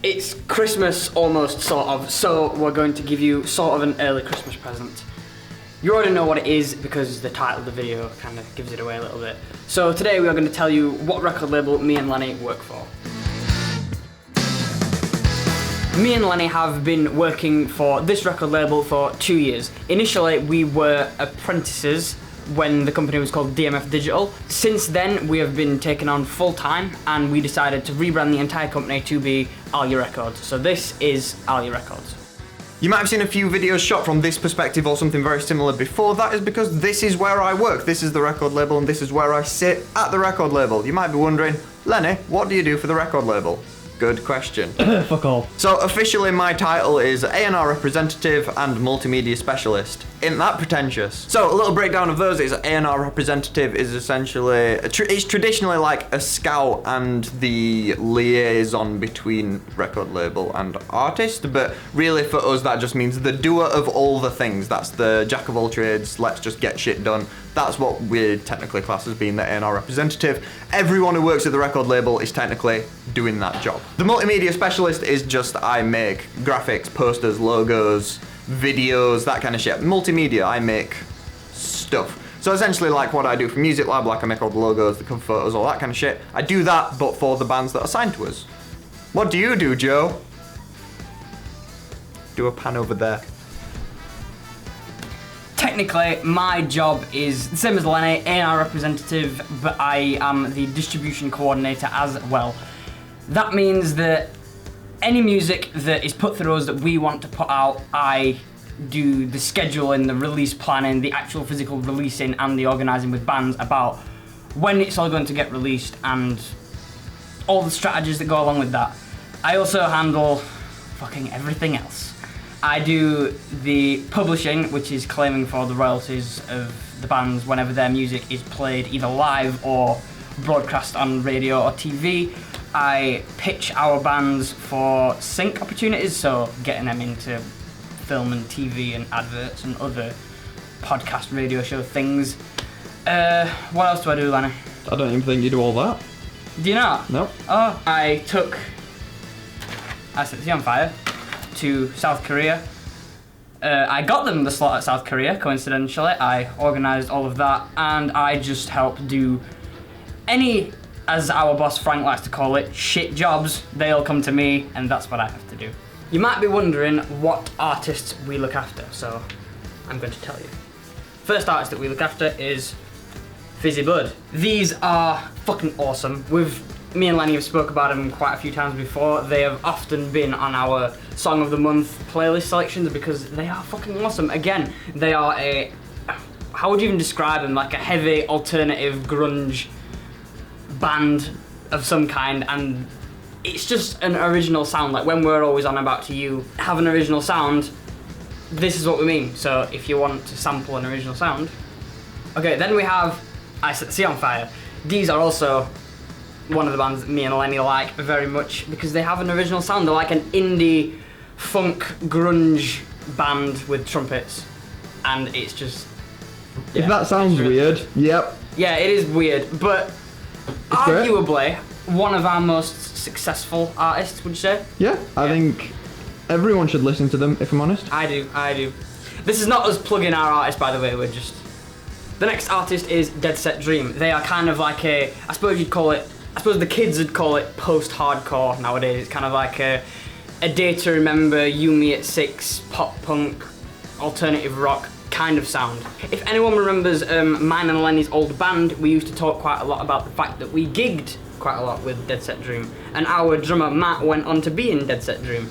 It's Christmas almost, sort of, so we're going to give you sort of an early Christmas present. You already know what it is because the title of the video kind of gives it away a little bit. So today we are going to tell you what record label me and Lenny work for. Me and Lenny have been working for this record label for 2 years. Initially, we were apprentices when the company was called DMF Digital. Since then, we have been taken on full-time and we decided to rebrand the entire company to be Alia Records. So this is Alia Records. You might have seen a few videos shot from this perspective or something very similar before. That is because this is where I work. This is the record label and this is where I sit at the record label. You might be wondering, Lenny, what do you do for the record label? Good question. Fuck all. So officially my title is A&R representative and multimedia specialist. Isn't that pretentious? So a little breakdown of those is A&R representative is essentially, it's traditionally like a scout and the liaison between record label and artist, but really for us that just means the doer of all the things. That's the jack of all trades, let's just get shit done. That's what we're technically classed as being the A&R representative. Everyone who works at the record label is technically doing that job. The multimedia specialist is just I make graphics, posters, logos, videos, that kind of shit. Multimedia, I make stuff. So essentially like what I do for Music Lab, like I make all the logos, the cover photos, all that kind of shit. I do that, but for the bands that are signed to us. What do you do, Joe? Do a pan over there. Technically, my job is the same as Lenny, A&R representative, but I am the distribution coordinator as well. That means that any music that is put through us that we want to put out, I do the scheduling, the release planning, the actual physical releasing, and the organising with bands about when it's all going to get released and all the strategies that go along with that. I also handle fucking everything else. I do the publishing, which is claiming for the royalties of the bands whenever their music is played either live or broadcast on radio or TV. I pitch our bands for sync opportunities, so getting them into film and TV and adverts and other podcast radio show things. What else do I do, Lenny? I don't even think you do all that. Do you not? No. Oh, I took I Set the Sea on Fire to South Korea. I got them the slot at South Korea, coincidentally. I organised all of that, and I just helped do any, as our boss Frank likes to call it, shit jobs. They'll come to me, and that's what I have to do. You might be wondering what artists we look after, so I'm going to tell you. First artist that we look after is Fizzy Bud. These are fucking awesome. Me and Lenny have spoke about them quite a few times before. They have often been on our Song of the Month playlist selections because they are fucking awesome. Again, they are how would you even describe them? Like a heavy alternative grunge band of some kind, and it's just an original sound. Like when we're always on about to you have an original sound, this is what we mean. So if you want to sample an original sound. Okay, then we have I Set the Sea on Fire. These are also one of the bands that me and Lenny like very much because they have an original sound. They're like an indie funk grunge band with trumpets, and it's just If that sounds weird, yep. Yeah, it is weird, but arguably one of our most successful artists, would you say? Yeah, I think everyone should listen to them, if I'm honest. I do. This is not us plugging our artist, by the way, we're just... The next artist is Dead Set Dream. They are kind of like I suppose the kids would call it post-hardcore nowadays. It's kind of like a Day to Remember, You Me at 6, pop punk, alternative rock kind of sound. If anyone remembers mine and Lenny's old band, we used to talk quite a lot about the fact that we gigged quite a lot with Dead Set Dream, and our drummer Matt went on to be in Dead Set Dream.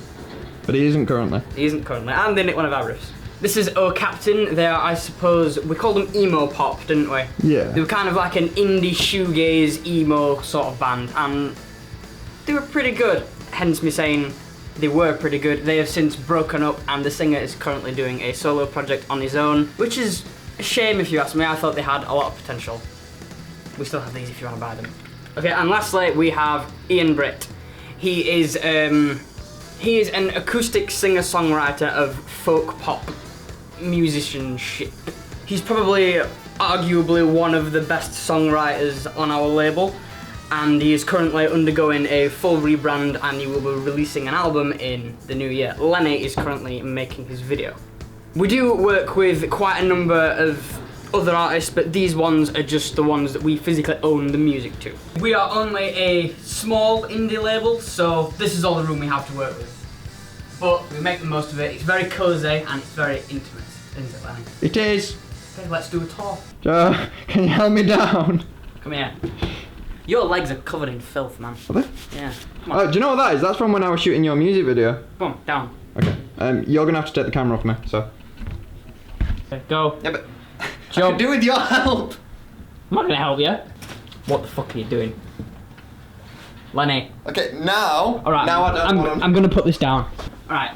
But he isn't currently. And they nicked one of our riffs. This is Oh Captain. They are, I suppose, we called them emo pop, didn't we? Yeah. They were kind of like an indie shoegaze emo sort of band, and they were pretty good. Hence me saying they were pretty good. They have since broken up, and the singer is currently doing a solo project on his own, which is a shame if you ask me. I thought they had a lot of potential. We still have these if you want to buy them. Okay, and lastly we have Ian Britt. He is an acoustic singer-songwriter of folk pop musicianship. He's probably arguably one of the best songwriters on our label. and he is currently undergoing a full rebrand, and he will be releasing an album in the new year. Lenny is currently making his video. We do work with quite a number of other artists, but these ones are just the ones that we physically own the music to. We are only a small indie label, so this is all the room we have to work with. But we make the most of it. It's very cozy and it's very intimate, isn't it, Lenny? It is. Okay, let's do a tour. Can you help me down? Come here. Your legs are covered in filth, man. Are they? Yeah. Come on. Do you know what that is? That's from when I was shooting your music video. Come on, down. Okay. You're gonna have to take the camera off me, so. Okay, go. Yeah, but I Jump. can do with your help. I'm not gonna help you. What the fuck are you doing? Lenny. Okay, now. Alright, Now I don't want I'm gonna put this down. Alright.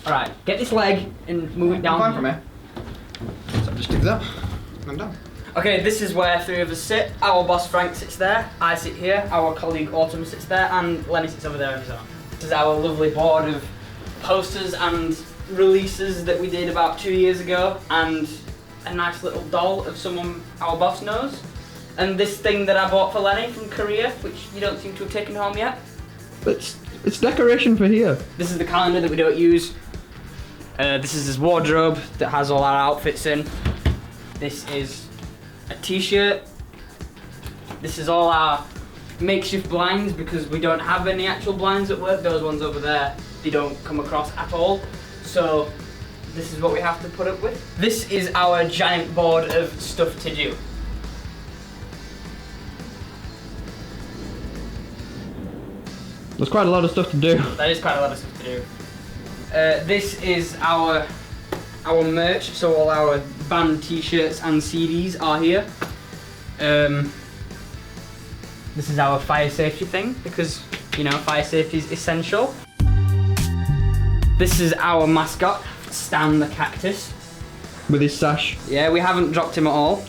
Alright, get this leg and move it down. Fine for me. So just do that. I'm done. Okay, this is where three of us sit. Our boss Frank sits there, I sit here, our colleague Autumn sits there, and Lenny sits over there on his own. This is our lovely board of posters and releases that we did about 2 years ago, and a nice little doll of someone our boss knows. And this thing that I bought for Lenny from Korea, which you don't seem to have taken home yet. It's decoration for here. This is the calendar that we don't use. This is his wardrobe that has all our outfits in. This is a t-shirt. This is all our makeshift blinds because we don't have any actual blinds at work. Those ones over there, they don't come across at all. So this is what we have to put up with. This is our giant board of stuff to do. There's quite a lot of stuff to do. That is quite a lot of stuff to do. This is our merch, so all our band t-shirts and CDs are here. This is our fire safety thing, because, you know, fire safety is essential. This is our mascot, Stan the Cactus. With his sash. Yeah, we haven't dropped him at all.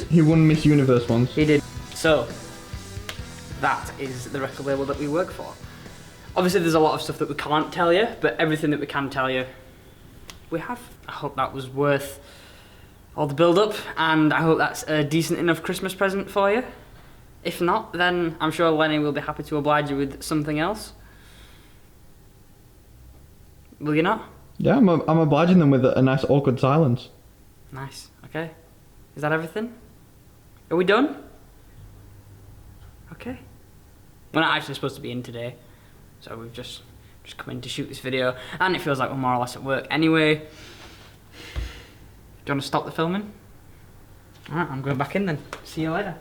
He won Miss Universe once. He did. So, that is the record label that we work for. Obviously there's a lot of stuff that we can't tell you, but everything that we can tell you, we have. I hope that was worth all the build-up, and I hope that's a decent enough Christmas present for you. If not, then I'm sure Lenny will be happy to oblige you with something else. Will you not? Yeah, I'm obliging them with a nice awkward silence. Nice, okay. Is that everything? Are we done? Okay. We're not actually supposed to be in today, so we've just come in to shoot this video, and it feels like we're more or less at work anyway. Do you want to stop the filming? Alright, I'm going back in then. See you later.